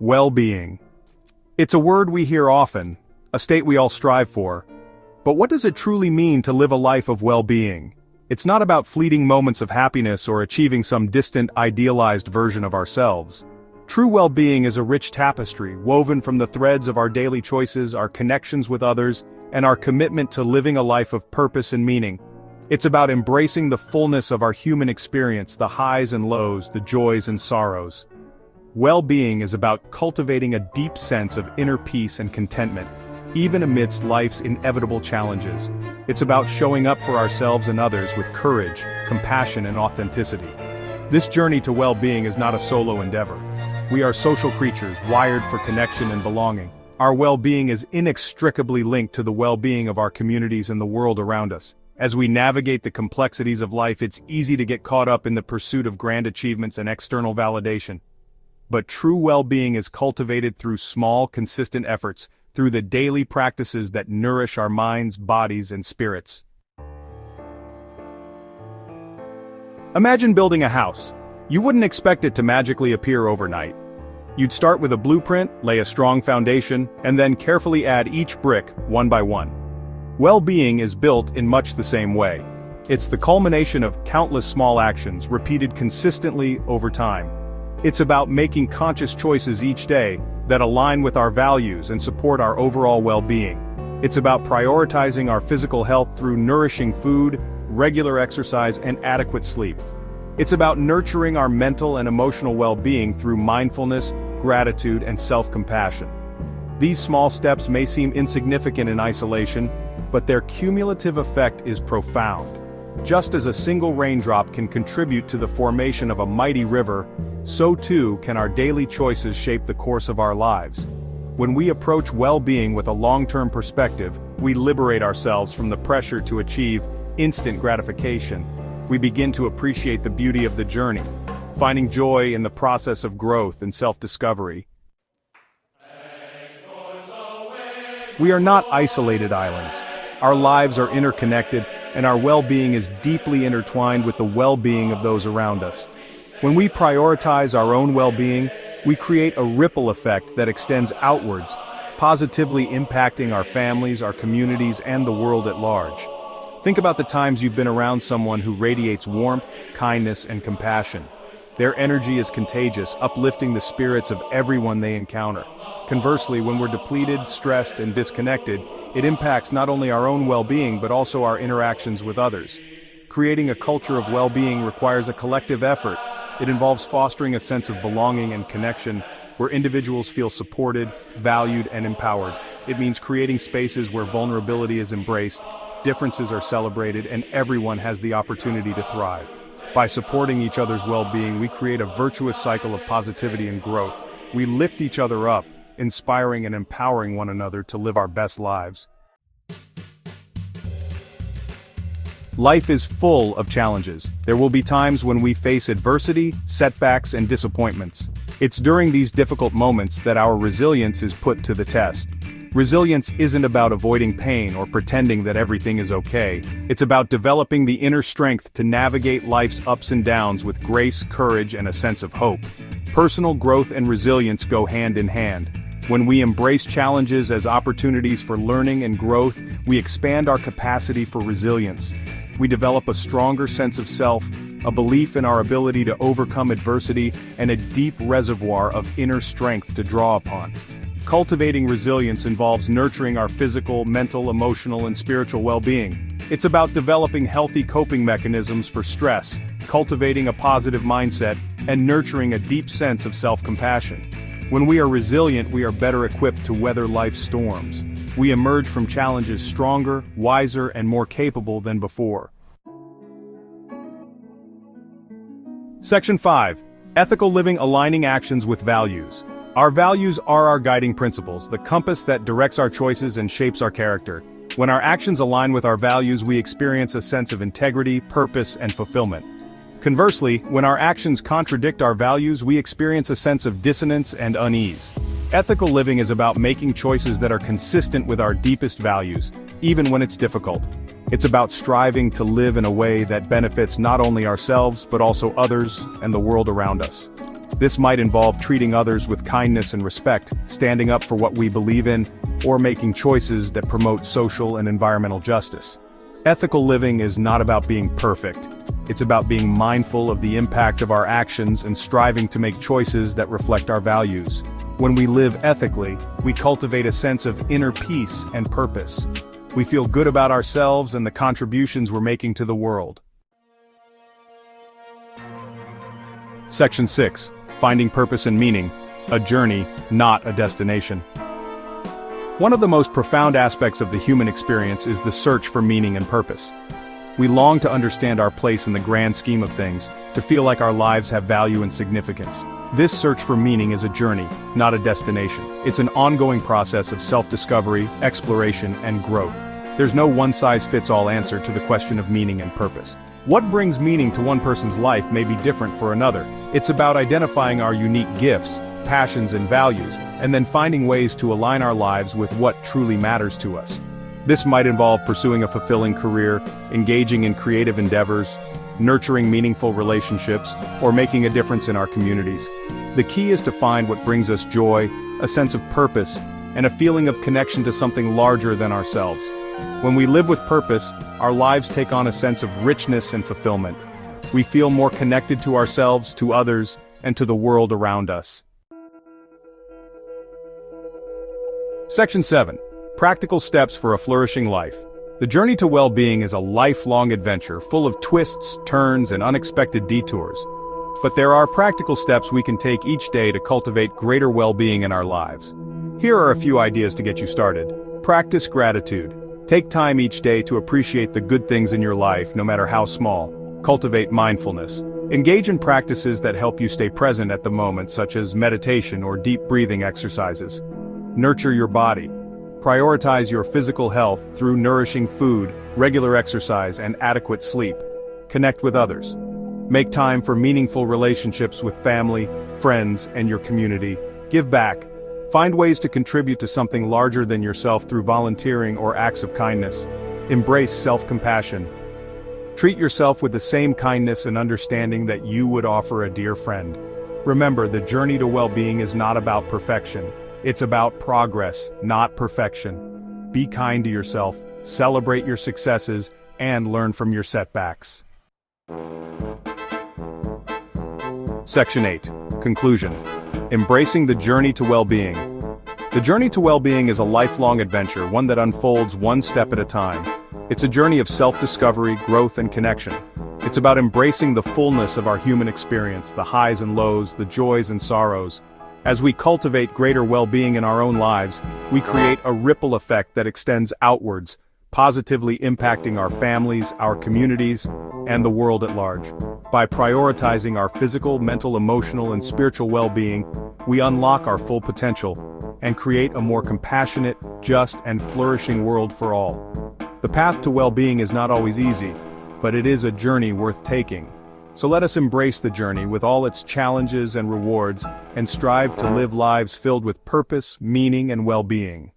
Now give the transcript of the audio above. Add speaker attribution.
Speaker 1: Well-being. It's a word we hear often, a state we all strive for. But what does it truly mean to live a life of well-being? It's not about fleeting moments of happiness or achieving some distant, idealized version of ourselves. True well-being is a rich tapestry woven from the threads of our daily choices, our connections with others, and our commitment to living a life of purpose and meaning. It's about embracing the fullness of our human experience, the highs and lows, the joys and sorrows. Well-being is about cultivating a deep sense of inner peace and contentment, even amidst life's inevitable challenges. It's about showing up for ourselves and others with courage, compassion, and authenticity. This journey to well-being is not a solo endeavor. We are social creatures, wired for connection and belonging. Our well-being is inextricably linked to the well-being of our communities and the world around us. As we navigate the complexities of life, it's easy to get caught up in the pursuit of grand achievements and external validation. But true well-being is cultivated through small, consistent efforts, through the daily practices that nourish our minds, bodies, and spirits. Imagine building a house. You wouldn't expect it to magically appear overnight. You'd start with a blueprint, lay a strong foundation, and then carefully add each brick, one by one. Well-being is built in much the same way. It's the culmination of countless small actions repeated consistently over time. It's about making conscious choices each day that align with our values and support our overall well-being. It's about prioritizing our physical health through nourishing food, regular exercise, and adequate sleep. It's about nurturing our mental and emotional well-being through mindfulness, gratitude, and self-compassion. These small steps may seem insignificant in isolation, but their cumulative effect is profound. Just as a single raindrop can contribute to the formation of a mighty river, so too can our daily choices shape the course of our lives. When we approach well-being with a long-term perspective, we liberate ourselves from the pressure to achieve instant gratification. We begin to appreciate the beauty of the journey, finding joy in the process of growth and self-discovery. We are not isolated islands. Our lives are interconnected, and our well-being is deeply intertwined with the well-being of those around us. When we prioritize our own well-being, we create a ripple effect that extends outwards, positively impacting our families, our communities, and the world at large. Think about the times you've been around someone who radiates warmth, kindness, and compassion. Their energy is contagious, uplifting the spirits of everyone they encounter. Conversely, when we're depleted, stressed, and disconnected, it impacts not only our own well-being but also our interactions with others. Creating a culture of well-being requires a collective effort. It involves fostering a sense of belonging and connection, where individuals feel supported, valued, and empowered. It means creating spaces where vulnerability is embraced, differences are celebrated, and everyone has the opportunity to thrive. By supporting each other's well-being, we create a virtuous cycle of positivity and growth. We lift each other up, inspiring and empowering one another to live our best lives. Life is full of challenges. There will be times when we face adversity, setbacks, and disappointments. It's during these difficult moments that our resilience is put to the test. Resilience isn't about avoiding pain or pretending that everything is okay. It's about developing the inner strength to navigate life's ups and downs with grace, courage, and a sense of hope. Personal growth and resilience go hand in hand. When we embrace challenges as opportunities for learning and growth, we expand our capacity for resilience. We develop a stronger sense of self, a belief in our ability to overcome adversity, and a deep reservoir of inner strength to draw upon. Cultivating resilience involves nurturing our physical, mental, emotional, and spiritual well-being. It's about developing healthy coping mechanisms for stress, cultivating a positive mindset, and nurturing a deep sense of self-compassion. When we are resilient, we are better equipped to weather life's storms. We emerge from challenges stronger, wiser, and more capable than before. Section 5. Ethical living aligning actions with values. Our values are our guiding principles, the compass that directs our choices and shapes our character. When our actions align with our values, we experience a sense of integrity, purpose, and fulfillment. Conversely, when our actions contradict our values, we experience a sense of dissonance and unease. Ethical living is about making choices that are consistent with our deepest values, even when it's difficult. It's about striving to live in a way that benefits not only ourselves but also others and the world around us. This might involve treating others with kindness and respect, standing up for what we believe in, or making choices that promote social and environmental justice. Ethical living is not about being perfect. It's about being mindful of the impact of our actions and striving to make choices that reflect our values. When we live ethically, we cultivate a sense of inner peace and purpose. We feel good about ourselves and the contributions we're making to the world. Section 6. Finding purpose and meaning. A journey, not a destination. One of the most profound aspects of the human experience is the search for meaning and purpose. We long to understand our place in the grand scheme of things, to feel like our lives have value and significance. This search for meaning is a journey, not a destination. It's an ongoing process of self-discovery, exploration, and growth. There's no one-size-fits-all answer to the question of meaning and purpose. What brings meaning to one person's life may be different for another. It's about identifying our unique gifts, passions, and values, and then finding ways to align our lives with what truly matters to us. This might involve pursuing a fulfilling career, engaging in creative endeavors, nurturing meaningful relationships, or making a difference in our communities. The key is to find what brings us joy, a sense of purpose, and a feeling of connection to something larger than ourselves. When we live with purpose, our lives take on a sense of richness and fulfillment. We feel more connected to ourselves, to others, and to the world around us. Section 7. Practical steps for a flourishing life. The journey to well-being is a lifelong adventure full of twists, turns, and unexpected detours. But there are practical steps we can take each day to cultivate greater well-being in our lives. Here are a few ideas to get you started. Practice gratitude. Take time each day to appreciate the good things in your life, no matter how small. Cultivate mindfulness. Engage in practices that help you stay present at the moment, such as meditation or deep breathing exercises. Nurture your body. Prioritize your physical health through nourishing food, regular exercise, and adequate sleep. Connect with others. Make time for meaningful relationships with family, friends, and your community. Give back. Find ways to contribute to something larger than yourself through volunteering or acts of kindness. Embrace self-compassion. Treat yourself with the same kindness and understanding that you would offer a dear friend. Remember, the journey to well-being is not about perfection. It's about progress, not perfection. Be kind to yourself, celebrate your successes, and learn from your setbacks. Section 8. Conclusion. Embracing the journey to well-being. The journey to well-being is a lifelong adventure, one that unfolds one step at a time. It's a journey of self-discovery, growth, and connection. It's about embracing the fullness of our human experience, the highs and lows, the joys and sorrows. As we cultivate greater well-being in our own lives, we create a ripple effect that extends outwards, positively impacting our families, our communities, and the world at large. By prioritizing our physical, mental, emotional, and spiritual well-being, we unlock our full potential and create a more compassionate, just, and flourishing world for all. The path to well-being is not always easy, but it is a journey worth taking. So let us embrace the journey with all its challenges and rewards, and strive to live lives filled with purpose, meaning, and well-being.